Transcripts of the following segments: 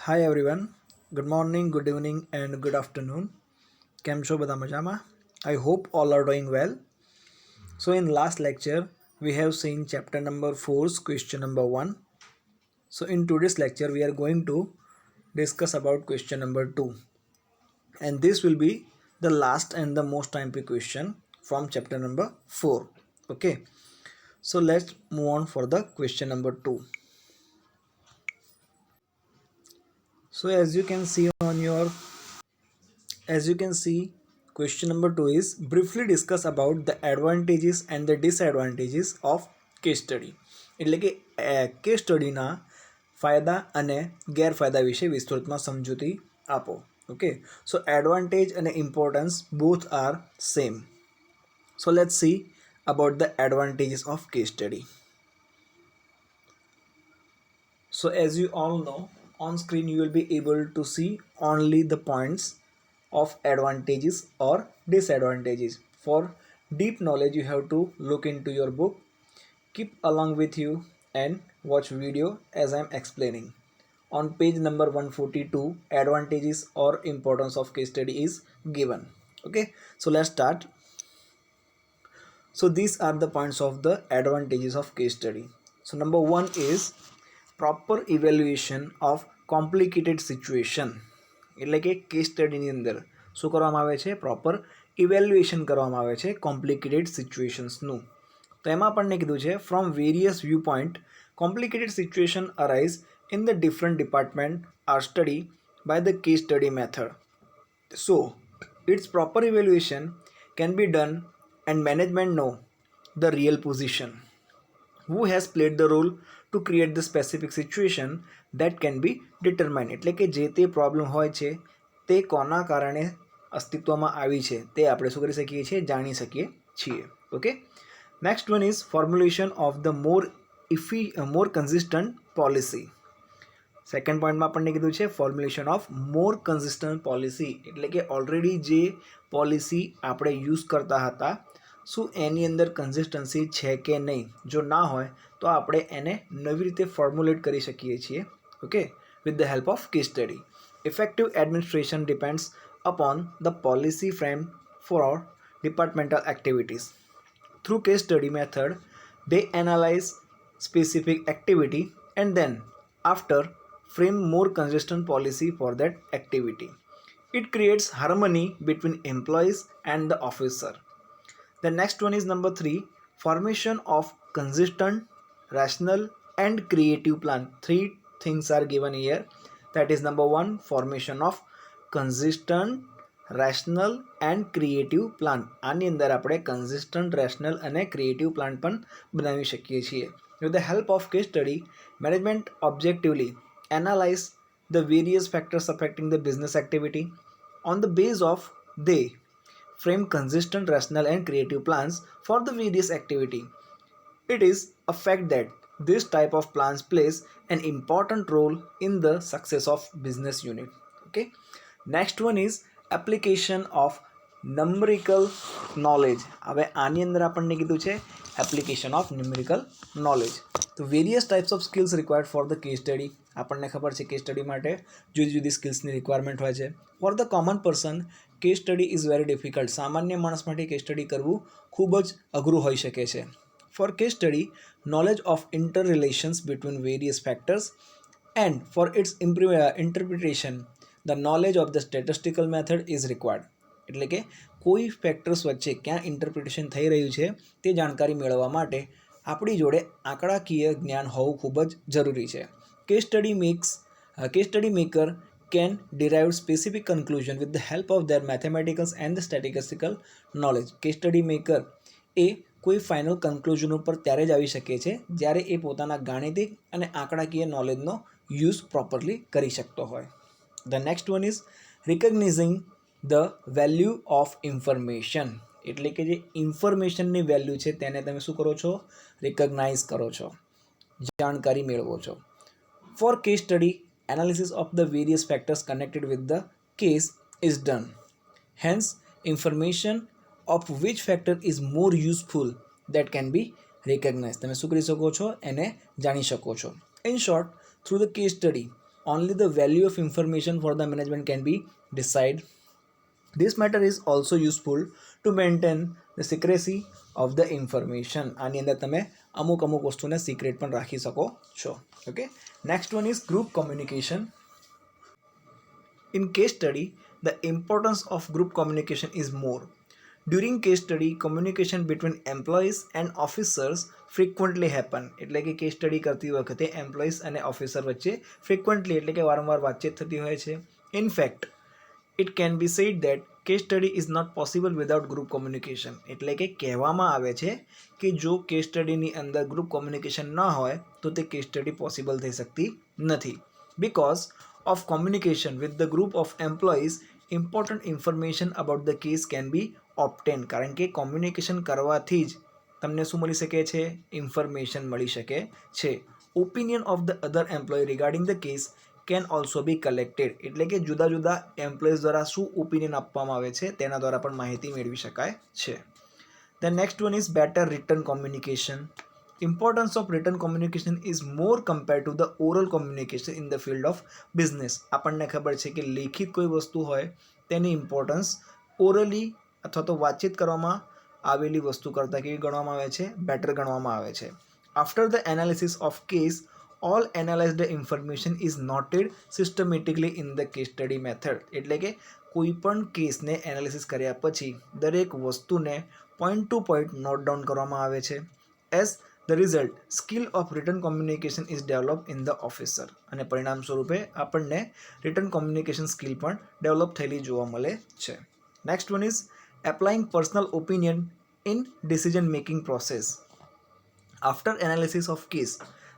Hi everyone. Good morning, good evening, and good afternoon. કેમ છો બધા મજામાં? I hope all are doing well. So in last lecture, we have seen chapter number 4's question number 1. So in today's lecture, we are going to discuss about question number 2. And this will be the last and the most timely question from chapter number 4. Okay. So let's move on for the question number 2. So as you can see, question number 2 is briefly discuss about the advantages and the disadvantages of case study. એટલે કે case સ્ટડીના ફાયદા અને ગેરફાયદા વિશે વિસ્તૃતમાં સમજૂતી આપો. Okay, so advantage અને importance both are same. So let's see about the advantages of case study. So as you all know, on screen you will be able to see only the points of advantages or disadvantages. For deep knowledge, you have to look into your book, keep along with you and watch video as I am explaining. On page number 142, advantages or importance of case study is given. Okay, so let's start. So these are the points of the advantages of case study. So number 1 is proper evaluation of complicated situation. એટલે કે case સ્ટડીની અંદર શું કરવામાં આવે છે? Proper evaluation કરવામાં આવે છે કોમ્પ્લિકેટેડ સિચ્યુએશન્સનું. તો એમાં આપણને કીધું છે from various view point complicated situation arise in the different department are study by the case study method. So it's proper evaluation can be done and management know the real position, who has played the role to create the specific situation that can be determined. એટલે કે જે તે problem હોય છે તે કોના કારણે અસ્તિત્વમાં આવી છે તે આપણે શું કરી શકીએ છીએ? જાણી શકીએ છીએ. Okay, next one is formulation of the more consistent policy. Second પોઈન્ટમાં આપણને કીધું છે formulation of more consistent policy. એટલે કે ઓલરેડી જે પોલિસી આપણે યુઝ કરતા હતા શું એની અંદર કન્સિસ્ટન્સી છે કે નહીં? જો ના હોય તો આપણે એને નવી રીતે ફોર્મ્યુલેટ કરી શકીએ છીએ. Okay, with the help of case study. Effective administration depends upon the policy frame for departmental activities. Through case study method they analyze specific activity and then after frame more consistent policy for that activity. It creates harmony between employees and the officer. The next one is number 3, formation of consistent, rational and creative plan. Three things are given here. That is number 1, formation of consistent, rational and creative plan. આની અંદર આપણે consistent, rational અને creative plan પણ બનાવી શકીએ છીએ. With the help of case study, management objectively analyze the various factors affecting the business activity. On the base of they frame consistent, rational and creative plans for the various activity. It is a fact that this type of plans plays an important role in the success of business unit. Okay, next one is application of numerical knowledge. હવે આની અંદર આપણને કીધું છે application of numerical knowledge. તો various types of skills required for the case study. આપણને ખબર છે કેસ સ્ટડી માટે જુદી જુદી સ્કિલ્સની રિક્વાયરમેન્ટ હોય છે. For the common person case study is very difficult. સામાન્ય માણસ માટે કેસ સ્ટડી કરવું ખૂબ જ અઘરું હોઈ શકે છે. For case study knowledge of inter relations between various factors and for its interpretation the knowledge of the statistical method is required. એટલે કે કોઈ ફેક્ટર્સ વચ્ચે ક્યાં ઇન્ટરપ્રિટેશન થઈ રહ્યું છે તે જાણકારી મેળવવા માટે આપણી જોડે આંકડાકીય જ્ઞાન હોવું ખૂબ જ જરૂરી છે. Case study maker can derive specific conclusion with the help of their mathematical and the statistical knowledge. Case study maker એ કોઈ ફાઇનલ કન્ક્લુઝન ઉપર ત્યારે જ આવી શકે છે જ્યારે એ પોતાના ગાણિતિક અને આંકડાકીય નોલેજનો યુઝ પ્રોપરલી કરી શકતો હોય. The next one is recognizing the value of information. એટલે કે જે ઇન્ફોર્મેશનની વેલ્યુ છે તેને તમે શું કરો છો? રિકગ્નાઇઝ કરો છો, જાણકારી મેળવો છો. For case study, analysis of the various factors connected with the case is done. Hence, information of which factor is more useful that can be recognized. તમે શું કરી શકો છો? એને જાણી શકો છો. In short, through the case study, only the value of information for the management can be decided. This matter is also useful to maintain the secrecy of the information. આની અંદર તમે અમુક વસ્તુને સિક્રેટ પણ રાખી શકો છો. Okay, next one is group communication. In case study, the importance of group communication is more. During case study, communication between employees and officers frequently happen. એટલે કે કેસ સ્ટડી કરતી વખતે એમ્પ્લોઈઝ અને ઓફિસર વચ્ચે frequently એટલે કે વારંવાર વાતચીત થતી હોય છે. In fact it can be said that case study is not possible without group communication. એટલે કે કહેવામાં આવે છે કે જો કેસ સ્ટડીની અંદર ગ્રુપ કોમ્યુનિકેશન ન હોય તો તે કેસ સ્ટડી પોસિબલ થઈ શકતી નથી. Because of communication with the group of employees, important information about the case can be obtained. કારણ કે કોમ્યુનિકેશન કરવાથી જ તમને શું મળી શકે છે? ઇન્ફોર્મેશન મળી શકે છે. Opinion of the other employee regarding the case can also be collected. એટલે કે જુદા જુદા એમ્પ્લોઈઝ દ્વારા શું ઓપિનિયન આપવામાં આવે છે તેના દ્વારા પણ માહિતી મેળવી શકાય છે. The next one is better written communication. Importance of written communication is more compared to the oral communication in the field of business. આપણને ખબર છે કે લેખિત કોઈ વસ્તુ હોય તેની ઇમ્પોર્ટન્સ ઓરલી અથવા તો વાતચીત કરવામાં આવેલી વસ્તુ કરતાં કેવી ગણવામાં આવે છે? બેટર ગણવામાં આવે છે. After the analysis of case, all analyzed information is noted systematically in the case study method. એટલે કે કોઈ પણ કેસને એનાલિસિસ કર્યા પછી દરેક વસ્તુને point to point note down કરવામાં આવે છે. As the result, skill of written communication is developed in the officer. અને પરિણામ સ્વરૂપે આપણને written communication skill પણ ડેવલપ થયેલી જોવા મળે છે. Next one is applying personal opinion in decision making process. After analysis of case,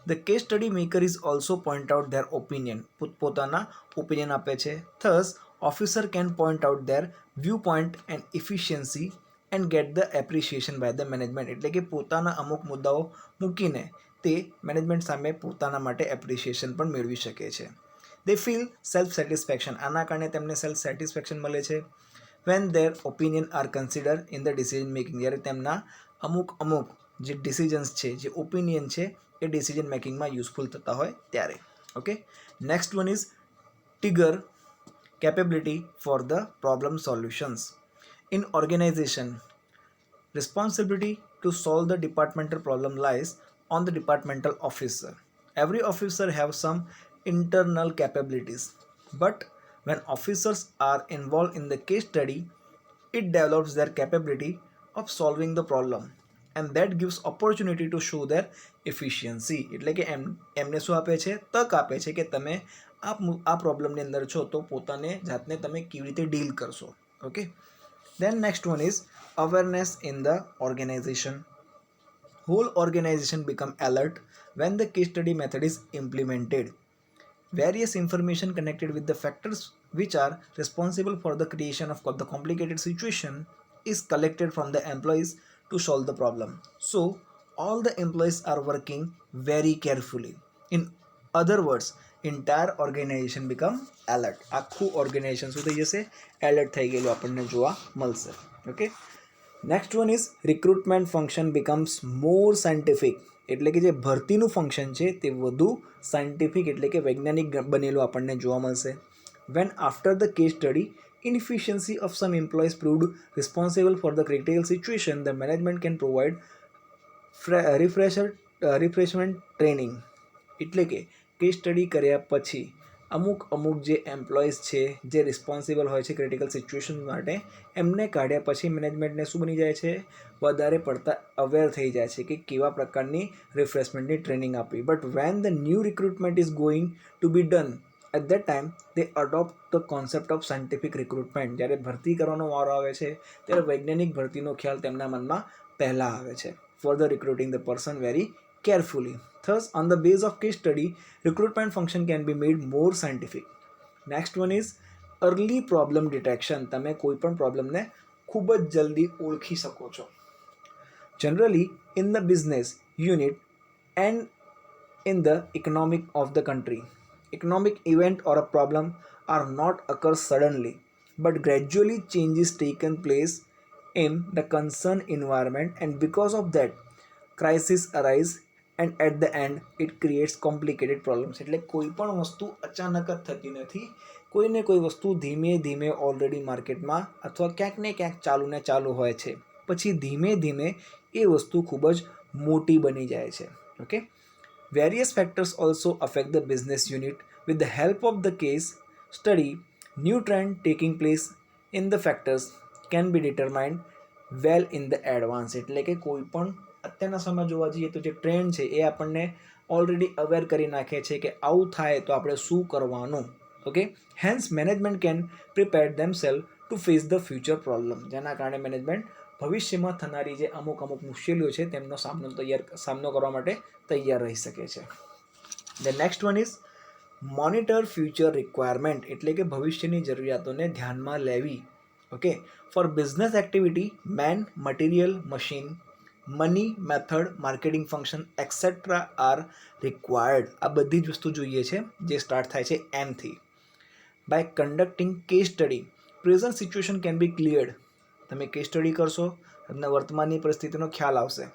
the case study maker is also point out their opinion. પોતાના opinion આપે છે. Thus, officer can point out their viewpoint and efficiency and get the appreciation by the management. એટલે કે પોતાના અમુક મુદ્દાઓ મૂકીને તે મેનેજમેન્ટ સામે પોતાના માટે એપ્રિસિએશન પણ મેળવી શકે છે. They feel self satisfaction. આના કારણે તેમને સેલ્ફ સેટિસ્ફેક્શન મળે છે. When their opinion are considered in the decision making. જ્યારે તેમના અમુક જે ડિસિઝન્સ છે, જે ઓપિનિયન છે એ ડિસિઝન મેકિંગમાં યુઝફુલ થતા હોય ત્યારે. Okay, next one is tiger capability for the problem solutions. In organization, responsibility to solve the departmental problem lies on the departmental officer. Every officer have some internal capabilities, but when officers are involved in the case study, it develops their capability of solving the problem, and that gives opportunity to show their efficiency. એટલે કે એમને શું આપે છે? તક આપે છે કે તમે આ પ્રોબ્લેમની અંદર છો તો પોતાને જાતને તમે કેવી રીતે ડીલ કરશો. Okay, then next one is awareness in the organization. Whole organization become alert when the case study method is implemented. Various information connected with the factors which are responsible for the creation of the complicated situation is collected from the employees to solve the problem. So all the employees are working very carefully. In other words, entire organization become alert. આખું organisation શું થઈ જશે? Alert થઈ ગયેલું આપણને જોવા મળશે. Okay, next one is recruitment function becomes more scientific. એટલે કે જે ભરતીનું ફંક્શન છે તે વધુ સાયન્ટિફિક એટલે કે વૈજ્ઞાનિક બનેલું આપણને જોવા મળશે. When after the case study, inefficiency of some employees proved responsible for the critical situation, the management can provide refreshment training. એટલે કે કેસ સ્ટડી કર્યા પછી અમુક જે એમ્પ્લોઈઝ છે જે રિસ્પોન્સિબલ હોય છે ક્રિટિકલ સિચ્યુએશન માટે, એમને કાઢ્યા પછી મેનેજમેન્ટને શું બની જાય છે? વધારે પડતા અવેર થઈ જાય છે કે કેવા પ્રકારની રિફ્રેશમેન્ટની ટ્રેનિંગ આપવી. But when the new recruitment is going to be done, at that time they adopt the concept of scientific recruitment. જ્યારે ભરતી કરવાનો વારો આવે છે ત્યારે વૈજ્ઞાનિક ભરતીનો ખ્યાલ તેમના મનમાં પહેલાં આવે છે. For the recruiting the person vary carefully. Thus, on the base of case study, recruitment function can be made more scientific. Next one is early problem detection. તમે કોઈ પણ પ્રોબ્લેમને ખૂબ જ જલ્દી ઓળખી શકો છો. Generally, in the business unit and in the economic of the country, economic event or a problem are not occur suddenly, but gradually changes taken place in the concerned environment, and because of that, crisis arise and at the end it creates complicated problems. એટલે કોઈ પણ વસ્તુ અચાનક જ થતી નથી. કોઈને કોઈ વસ્તુ ધીમે ધીમે ઓલરેડી માર્કેટમાં અથવા ક્યાંક ને ક્યાંક ચાલુ હોય છે, પછી ધીમે ધીમે એ વસ્તુ ખૂબ જ મોટી બની જાય છે. Okay, various factors also affect the business unit. With the help of the case study, new trend taking place in the factors can be determined well in the advance. એટલે કે કોઈ પણ અત્યારના સમય જોવા જઈએ તો જે ટ્રેન્ડ છે એ આપણને ઓલરેડી અવેર કરી નાખે છે કે આવું થાય તો આપણે શું કરવાનું. Okay, hence management can prepare themselves to face the future problem. જેના કારણે મેનેજમેન્ટ ભવિષ્યમાં થનારી જે અમુક મુશ્કેલીઓ છે તેમનો સામનો કરવા માટે તૈયાર રહી શકે છે. The next one is monitor future requirement. એટલે કે ભવિષ્યની જરૂરિયાતોને ધ્યાનમાં લેવી. Okay, for business activity man, material, machine, money, method, marketing function etcetera are required. આ બધી જ વસ્તુ જોઈએ છે જે સ્ટાર્ટ થાય છે એમથી. By conducting case study present situation can be cleared. તમે કેસ સ્ટડી કરશો, તમને વર્તમાનની પરિસ્થિતિનો ખ્યાલ આવશે.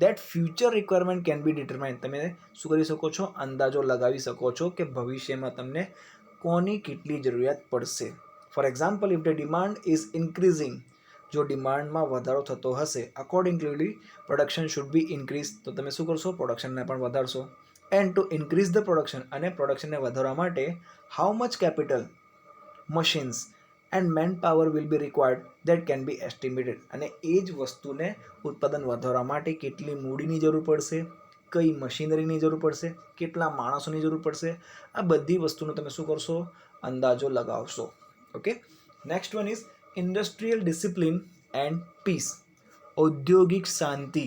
That future requirement can be determined. તમે શું કરી શકો છો? અંદાજો લગાવી શકો છો કે ભવિષ્યમાં તમને કોની કેટલી જરૂરિયાત પડશે. For example, if the demand is increasing, જો ડિમાન્ડમાં વધારો થતો હશે, accordingly production should be increase. તો તમે શું કરશો? પ્રોડક્શનને પણ વધારશો. And two increase the production, અને પ્રોડક્શનને વધારવા માટે how much capital, machines and man power will be required that can be estimated. અને એ જ વસ્તુને ઉત્પાદન વધારવા માટે કેટલી મૂડીની જરૂર પડશે, કઈ મશીનરીની જરૂર પડશે, કેટલા માણસોની જરૂર પડશે, આ બધી વસ્તુનો તમે શું કરશો? અંદાજો લગાવશો. Okay, next one is industrial discipline and peace. ઔદ્યોગિક શાંતિ.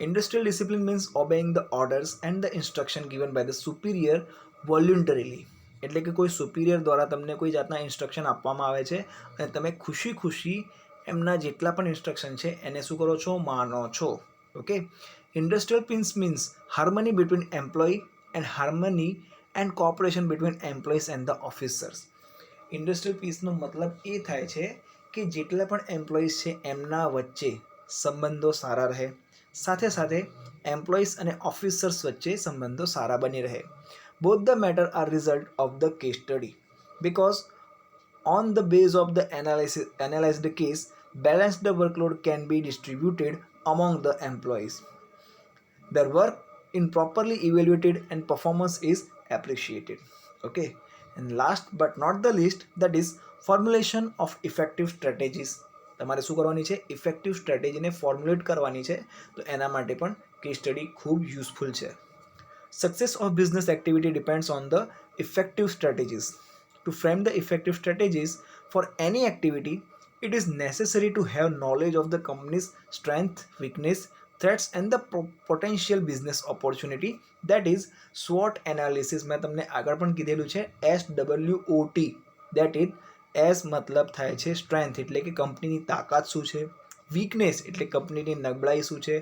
Industrial discipline means obeying the orders and the instruction given by the superior voluntarily. એટલે કે કોઈ સુપિરિયર દ્વારા તમને કોઈ જાતના ઇન્સ્ટ્રક્શન આપવામાં આવે છે અને તમે ખુશી એમના જેટલા પણ ઇન્સ્ટ્રક્શન છે એને શું કરો છો? માનો છો. Okay, industrial peace means harmony between employ and harmony and cooperation between employees and the officers. Industrial પીસનો મતલબ એ થાય છે કે જેટલા પણ એમ્પ્લોઈઝ છે એમના વચ્ચે સંબંધો સારા રહે, સાથે સાથે એમ્પ્લોઈઝ અને ઓફિસર્સ વચ્ચે સંબંધો સારા બની રહે. Both the matter are result of the case study because on the base of the analyzed case, balanced workload can be distributed among the employees. Their work in properly evaluated and performance is appreciated. Okay, and last but not the least, that is formulation of effective strategies. તમારે શું કરવાની છે? Effective સ્ટ્રેટેજીને formulate કરવાની છે. તો એના માટે પણ કેસ સ્ટડી ખૂબ યુઝફુલ છે. Success of business activity depends on the effective strategies. To frame the effective strategies for any activity, it is necessary to have knowledge of the company's strength, weakness, threats and the potential business opportunity. That is SWOT analysis. મેં તમને આગળ પણ કીધેલું છે SWOT. That is S મતલબ થાય છે strength, એટલે કે કંપનીની તાકાત શું છે, વીકનેસ એટલે કંપનીની નબળાઈ શું છે,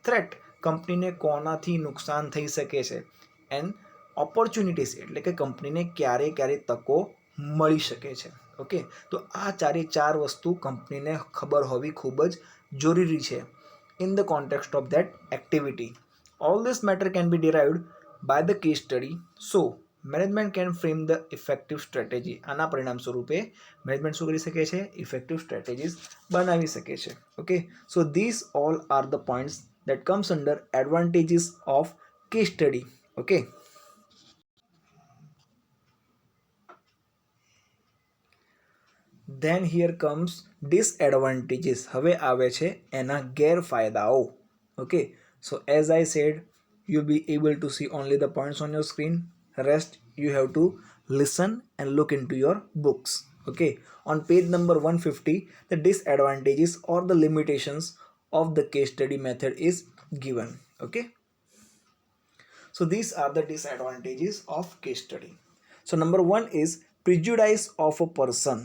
થ્રેટ કંપનીને કોનાથી નુકસાન થઈ શકે છે, એન્ડ ઓપોર્ચ્યુનિટીઝ એટલે કે કંપનીને ક્યારે તકો મળી શકે છે. ઓકે, તો આ ચાર વસ્તુ કંપનીને ખબર હોવી ખૂબ જ જરૂરી છે in the context of that activity. All this matter can be derived by the case study. So management can frame the effective strategy. આના પરિણામ સ્વરૂપે મેનેજમેન્ટ શું કરી શકે છે? ઇફેક્ટિવ સ્ટ્રેટેજીસ બનાવી શકે છે. Okay, so this all are the points that comes under advantages of case study. Okay, then here comes disadvantages. હવે આવે છે એના ગેરફાયદાઓ. Okay, so as I said, you'll be able to see only the points on your screen. Rest you have to listen and look into your books. Okay, on page number 150, the disadvantages or the limitations of the case study method is given. Okay, so these are the disadvantages of case study. So number 1 is prejudice of a person.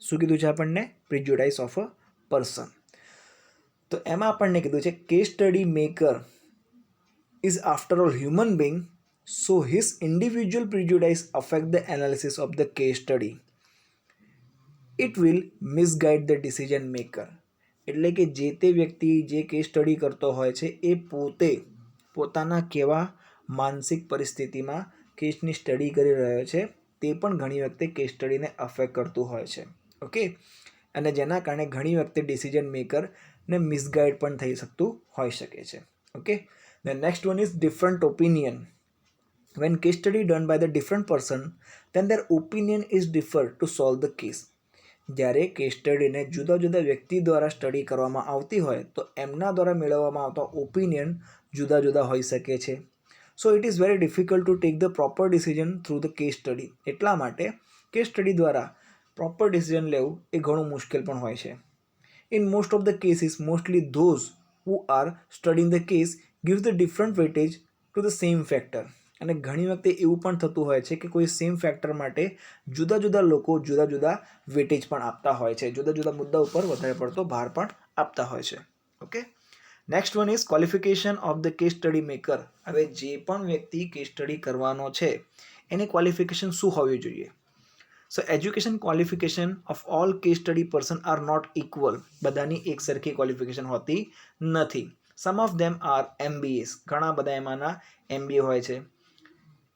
શું કીધું છે આપણને? prejudice of a person. તો એમાં આપણને કીધું છે case study maker is after all human being, so his individual prejudice affect the analysis of the case study. It will misguide the decision maker. એટલે કે જે તે વ્યક્તિ જે કેસ સ્ટડી કરતો હોય છે એ પોતે પોતાના કેવા માનસિક પરિસ્થિતિમાં કેસની સ્ટડી કરી રહ્યો છે તે પણ ઘણી વખતે કેસ સ્ટડીને અફેક્ટ કરતું હોય છે. ઓકે, અને જેના કારણે ઘણી વખતે ડિસિઝન મેકરને મિસગાઈડ પણ થઈ શકતું હોઈ શકે છે. Okay, the next one is different opinion. When case study done by the different person, then their opinion is differ to solve the case. જ્યારે કેસ સ્ટડીને જુદા જુદા વ્યક્તિ દ્વારા સ્ટડી કરવામાં આવતી હોય તો એમના દ્વારા મેળવવામાં આવતા ઓપિનિયન જુદા જુદા હોઈ શકે છે. So it is very difficult to take the proper decision through the case study. એટલા માટે કેસ સ્ટડી દ્વારા પ્રોપર ડિસિઝન લેવું એ ઘણું મુશ્કેલ પણ હોય છે. In most of the cases, mostly those who are studying the case gives the different weightage to the same factor. અને ઘણી વખતે એવું પણ થતું હોય છે કે કોઈ સેમ ફેક્ટર માટે જુદા જુદા લોકો જુદા જુદા વેટેજ પણ આપતા હોય છે, જુદા જુદા મુદ્દા ઉપર વધારે પડતો ભાર પણ આપતા હોય છે. Okay, next one is qualification of the case study maker. હવે જે પણ વ્યક્તિ કેસ સ્ટડી કરવાનો છે એની ક્વોલિફિકેશન શું હોવી જોઈએ? So education qualification of all case study person are not equal. બધાની એક સરખી ક્વોલિફિકેશન હોતી નથી. Some of them are MBAs, ઘણા બધા એમાંના MBA હોય છે.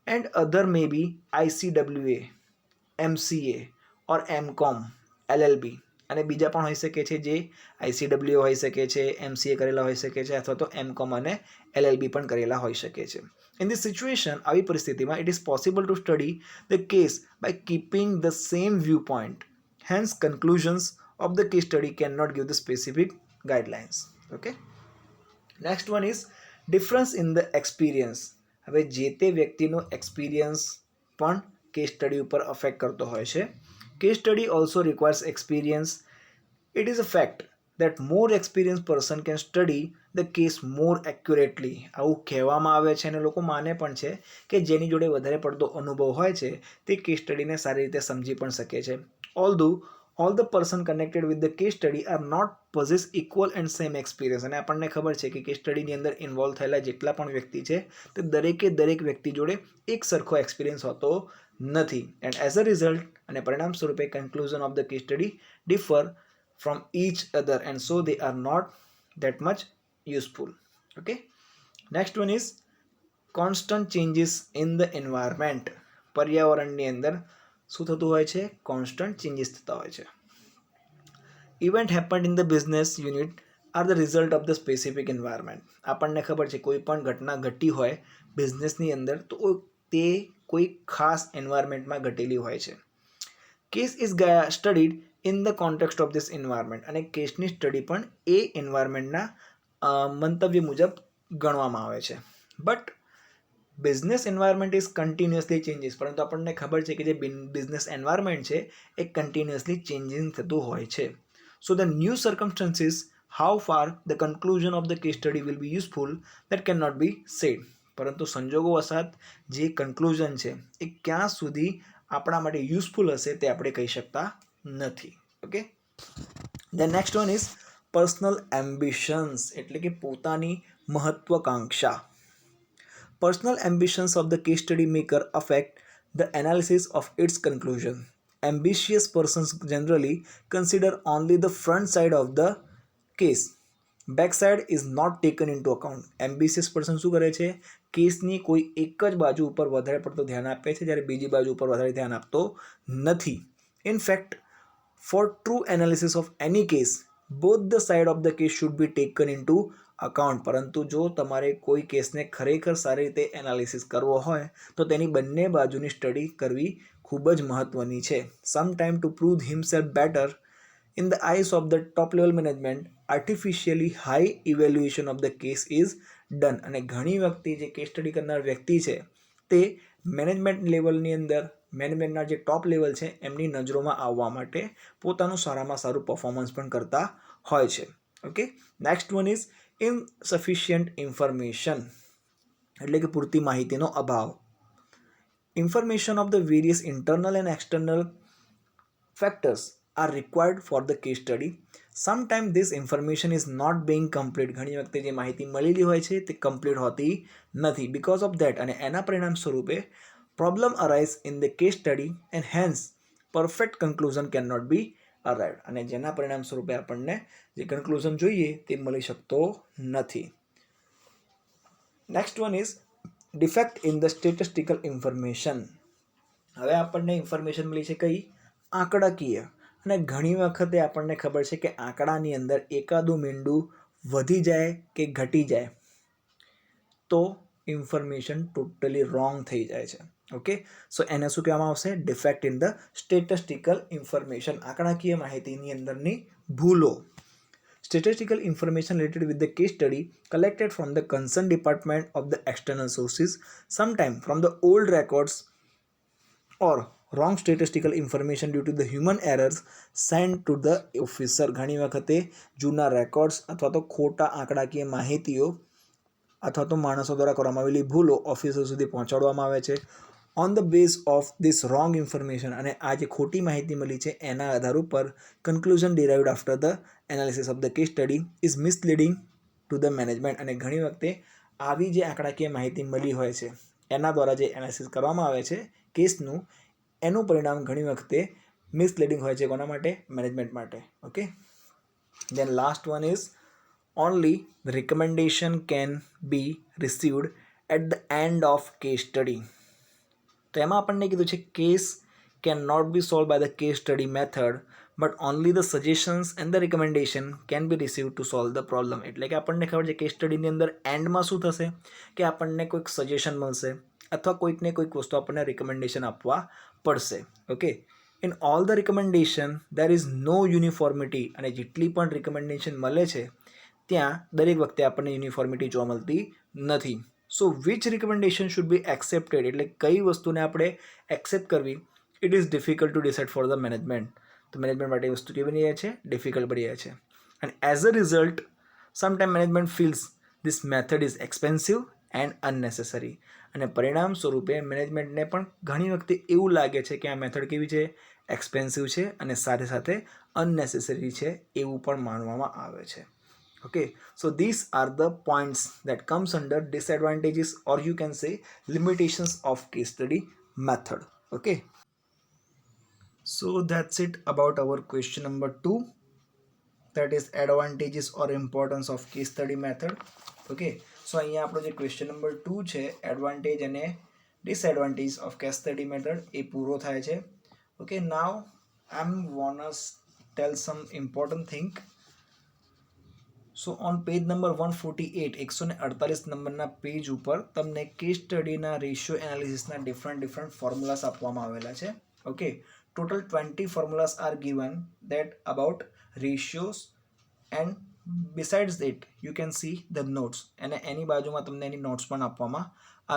And other may be ICWA, MCA or MCOM, LLB. અને બીજા પણ હોઈ શકે છે જે ICWA હોઈ શકે છે, MCA કરેલા હોઈ શકે છે અથવા તો MCOM અને LLB પણ કરેલા હોઈ શકે છે. In this situation, આવી પરિસ્થિતિમાં it is possible to study the case by keeping the same viewpoint. Hence, conclusions of the case study cannot give the specific guidelines. Okay. Next one is difference in the experience. હવે જે તે વ્યક્તિનો experience પણ case study ઉપર affect કરતો હોય છે. Case study also requires experience. It is a fact that more experience person can study the case more accurately. આવું કહેવામાં આવે છે અને લોકો માને પણ છે કે જેની જોડે વધારે પડતો અનુભવ હોય છે તે કેસ સ્ટડીને સારી રીતે સમજી પણ શકે છે. ઓલ્ધો all the person connected with the case study are not possess equal and same experience. અને આપણને ખબર છે કે કેસ સ્ટડીની અંદર ઇન્વોલ્વ થયેલા જેટલા પણ વ્યક્તિ છે તે દરેક વ્યક્તિ જોડે એક સરખો એક્સપિરિયન્સ હોતો નથી. એન્ડ એઝ અ રિઝલ્ટ અને પરિણામ સ્વરૂપે conclusion of the case study differ from each other and so they are not that much useful. Okay, next one is constant changes in the environment. પર્યાવરણની અંદર શું થતું હોય છે? કોન્સ્ટન્ટ ચેન્જીસ થતા હોય છે. Event happened in the business unit are the result of the specific environment. આપણને ખબર છે કોઈ પણ ઘટના ઘટી હોય બિઝનેસની અંદર તો તે કોઈ ખાસ એન્વાયરમેન્ટમાં ઘટેલી હોય છે. Case is studied in the context of this environment. અને કેસની સ્ટડી પણ એ એન્વાયરમેન્ટના મંતવ્ય મુજબ ગણવામાં આવે છે. But business environment is continuously changes. પરંતુ આપણને ખબર છે કે જે બિઝનેસ એન્વાયરમેન્ટ છે એ કન્ટિન્યુઅસલી ચેન્જિંગ થતું હોય છે. So the new circumstances how far the conclusion of the case study will be useful that can not be said. પરંતુ સંજોગો વસાત જે કન્ક્લુઝન છે એ ક્યાં સુધી આપણા માટે યુઝફુલ હશે તે આપણે કહી શકતા નથી. Okay, the next one is personal ambitions, એટલે કે પોતાની મહત્વકાંક્ષા. Personal ambitions of the case study maker affect the analysis of its conclusion. Ambitious persons generally consider only the front side of the case. Back side is not taken into account. Ambitious person શું કરે છે? કેસની કોઈ એક જ બાજુ ઉપર વધારે પડતો ધ્યાન આપે છે જ્યારે બીજી બાજુ ઉપર વધારે ધ્યાન આપતો નથી. In fact, for true analysis of any case, both the side of the case should be taken into account. પરંતુ જો તમારે કોઈ કેસને ખરેખર સારી રીતે એનાલિસિસ કરવો હોય તો તેની બંને બાજુની સ્ટડી કરવી ખૂબ જ મહત્વની છે. Sometime to prove himself better in the eyes of the top level management, artificially high evaluation of the case is done. અને ઘણી વખતે જે કેસ સ્ટડી કરનાર વ્યક્તિ છે તે મેનેજમેન્ટ લેવલની અંદર મેનેજમેન્ટના જે ટોપ લેવલ છે એમની નજરોમાં આવવા માટે પોતાનું સારામાં સારું પરફોર્મન્સ પણ કરતા હોય છે. Okay, next one is insufficient information, એટલે કે પૂરતી માહિતીનો અભાવ. Information of the various internal and external factors are required for the case study. Sometime this information is not being complete. ઘણી વખતે જે માહિતી મળેલી હોય છે તે કમ્પ્લીટ હોતી નથી. બિકોઝ ઓફ ધેટ, અને એના પરિણામ સ્વરૂપે problem arise in the case study and hence perfect conclusion cannot be arrived, અને જેના પરિણામ સ્વરૂપે આપણને જે કન્ક્લુઝન જોઈએ તે મળી શકતો નથી. Next one is defect in the statistical information. હવે આપણને ઇન્ફોર્મેશન મળી છે કઈ? આંકડાકીય. અને ઘણી વખતે આપણને ખબર છે કે આંકડાની અંદર એકાદું મીંડું વધી જાય કે ઘટી જાય તો ઇન્ફોર્મેશન ટોટલી રોંગ થઈ જાય છે. ઓકે, સો એને શું કહેવામાં આવશે? Defect in the statistical information, આંકડાકીય માહિતીની અંદરની ભૂલો. Statistical information related with the case study collected from the concerned department of the external sources, sometime from the old records, or wrong statistical information due to the human errors sent to the officer. ઘણી વખતે જૂના records અથવા તો ખોટા આંકડાકીય માહિતીઓ અથવા તો માણસો દ્વારા કરવામાં આવેલી ભૂલો ઓફિસર સુધી પહોંચાડવામાં આવે છે. On the base of this wrong information, અને આ જે ખોટી માહિતી મળી છે એના આધાર ઉપર conclusion derived after the analysis of the case study is misleading to the management. અને ઘણી વખતે આવી જે આંકડાકીય માહિતી મળી હોય છે એના દ્વારા જે એનાલિસિસ કરવામાં આવે છે કેસનું, એનું પરિણામ ઘણી વખતે મિસલીડિંગ હોય છે. કોના માટે? મેનેજમેન્ટ માટે. Okay, then last one is only the recommendation can be received at the end of case study. તો એમાં આપણને કીધું છે case can not be solve by the case study method, but only the suggestions and the recommendation can be receive to solve the problem. એટલે કે આપણને ખબર છે કેસ સ્ટડીની અંદર એન્ડમાં શું થશે કે આપણને કોઈક સજેશન મળશે અથવા કોઈકને કોઈક વસ્તુ આપણને રિકમેન્ડેશન આપવા પડશે. Okay, in all the recommendation there is no uniformity. અને જેટલી પણ રિકમેન્ડેશન મળે છે ત્યાં દરેક વખતે આપણને યુનિફોર્મિટી જોવા મળતી નથી. So which recommendation should be accepted, એટલે કઈ વસ્તુને આપણે એક્સેપ્ટ કરવી, it is difficult to decide for the management. તો મેનેજમેન્ટ માટે એ વસ્તુ કેવી રહે છે? ડિફિકલ્ટ બની રહે છે. And as a result sometime management feels this method is expensive and અનનેસેસરી. અને પરિણામ સ્વરૂપે મેનેજમેન્ટને પણ ઘણી વખતે એવું લાગે છે કે આ મેથડ કેવી છે? એક્સપેન્સિવ છે અને સાથે સાથે અનનેસેસરી છે એવું પણ માનવામાં આવે છે. Okay, so these are the points that comes under disadvantages, or you can say limitations of case study method. Okay, so that's it about our question number 2, that is advantages or importance of case study method. Okay, so અહીંયા આપણો જે question number 2 છે advantage અને disadvantage of case study method એ પૂરો થાય છે. Okay, now I'm wanna tell some important thing. So on page number 148, 148 નંબરના page ઉપર તમને કેસ સ્ટડીના રેશિયો એનાલિસિસના ડિફરન્ટ ફોર્મ્યુલાસ આપવામાં આવેલા છે. Okay, total 20 formulas are given that about ratios, and besides it you can see the notes. અને એની બાજુમાં તમને એની નોટ્સ પણ આપવામાં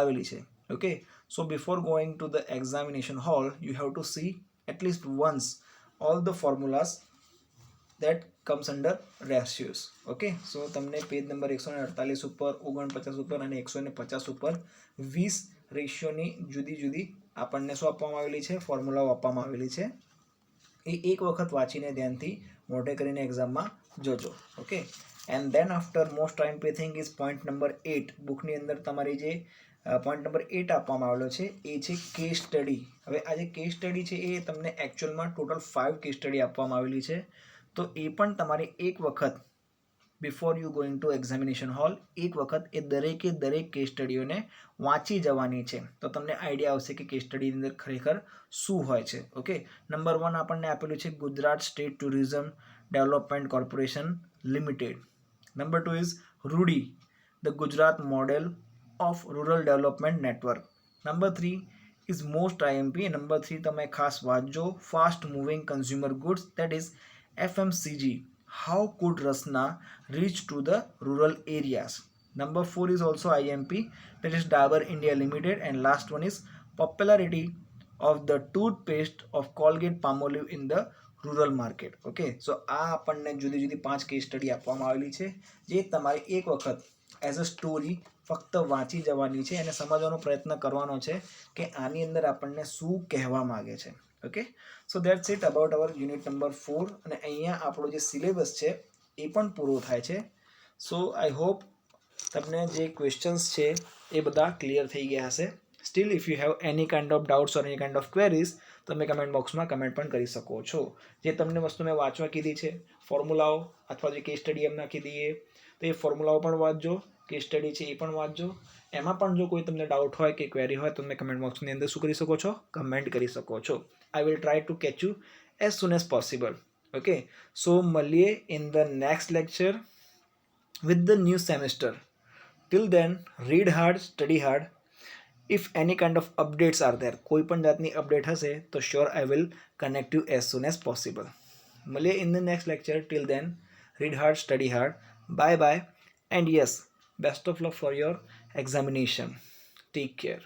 આવેલી છે. Okay, so before going to the examination hall you have to see at least once all the formulas that comes under ratios. Okay, so તમને page number 148 ઉપર 49 ઉપર અને 150 ઉપર 20 રેશિયોની જુદી જુદી આપણને શું આપવામાં આવેલી છે? ફોર્મ્યુલાઓ આપવામાં આવેલી છે. એ એક વખત વાંચીને ધ્યાનથી મોઢે કરીને એક્ઝામમાં જોજો. Okay, and then after most IMP thing is point number 8. બુકની અંદર તમારી જે પોઈન્ટ નંબર 8 આપવામાં આવેલો છે એ છે કેસ સ્ટડી. હવે આ જે કેસ સ્ટડી છે એ તમને એકચ્યુઅલમાં ટોટલ 5 કેસ સ્ટડી આપવામાં આવેલી છે. તો એ પણ તમારે એક વખત before you going to examination hall એક વખત એ દરેકે દરેક કેસ સ્ટડીઓને વાંચી જવાની છે. તો તમને આઈડિયા આવશે કે કેસ સ્ટડીની અંદર ખરેખર શું હોય છે. ઓકે, નંબર 1 આપણને આપેલું છે Gujarat state tourism development corporation limited. Number 2 is Rudi, the Gujarat model of rural development network. Number 3 is most IMP. Number 3 તમે ખાસ વાંચજો, fast moving consumer goods, that is FMCG, how could Rasna reach to the rural areas? Number 4 is also IMP, that is Dabur India Limited, and last one is popularity of the toothpaste of Colgate Palmolive in the rural market. Okay, so આ આપણને જુદી જુદી 5 case study આપવામાં આવેલી છે જે તમારે એક વખત એઝ અ સ્ટોરી ફક્ત વાંચી જવાની છે અને સમજવાનો પ્રયત્ન કરવાનો છે કે આની અંદર આપણને શું કહેવા માંગે છે. Okay, so that's it about hour unit number 4. અને અહીંયા આપણો જે સિલેબસ છે એ પણ પૂરો થાય છે. સો આઈ હોપ તમને જે ક્વેશ્ચન્સ છે એ બધા ક્લિયર થઈ ગયા હશે. Steel if you have any kind of doubts or any kind of queries તમે કમેન્ટ બોક્સમાં કમેન્ટ પણ કરી શકો છો. જે તમને વસ્તુ મેં વાંચવા કીધી છે ફોર્મ્યુલાઓ અથવા જે કેસ સ્ટડી એમ નાખી દઈએ તો એ ફોર્મ્યુલાઓ પણ વાંચજો, કેસ સ્ટડી છે એ પણ વાંચજો. એમાં પણ જો કોઈ તમને ડાઉટ હોય કે ક્વેરી હોય તો તમે કમેન્ટ બોક્સની અંદર શું કરી શકો છો? કમેન્ટ કરી શકો છો. I will try to catch you as soon as possible. Okay, so મળીએ in the next lecture with the new semester. Till then, read hard, study hard. If any kind of updates are there, કોઈ પણ જાતની update હશે તો sure I will connect you as soon as possible. મળીએ in the next lecture. Till then, read hard, study hard. Bye bye. And yes, best of luck for your examination. Take care.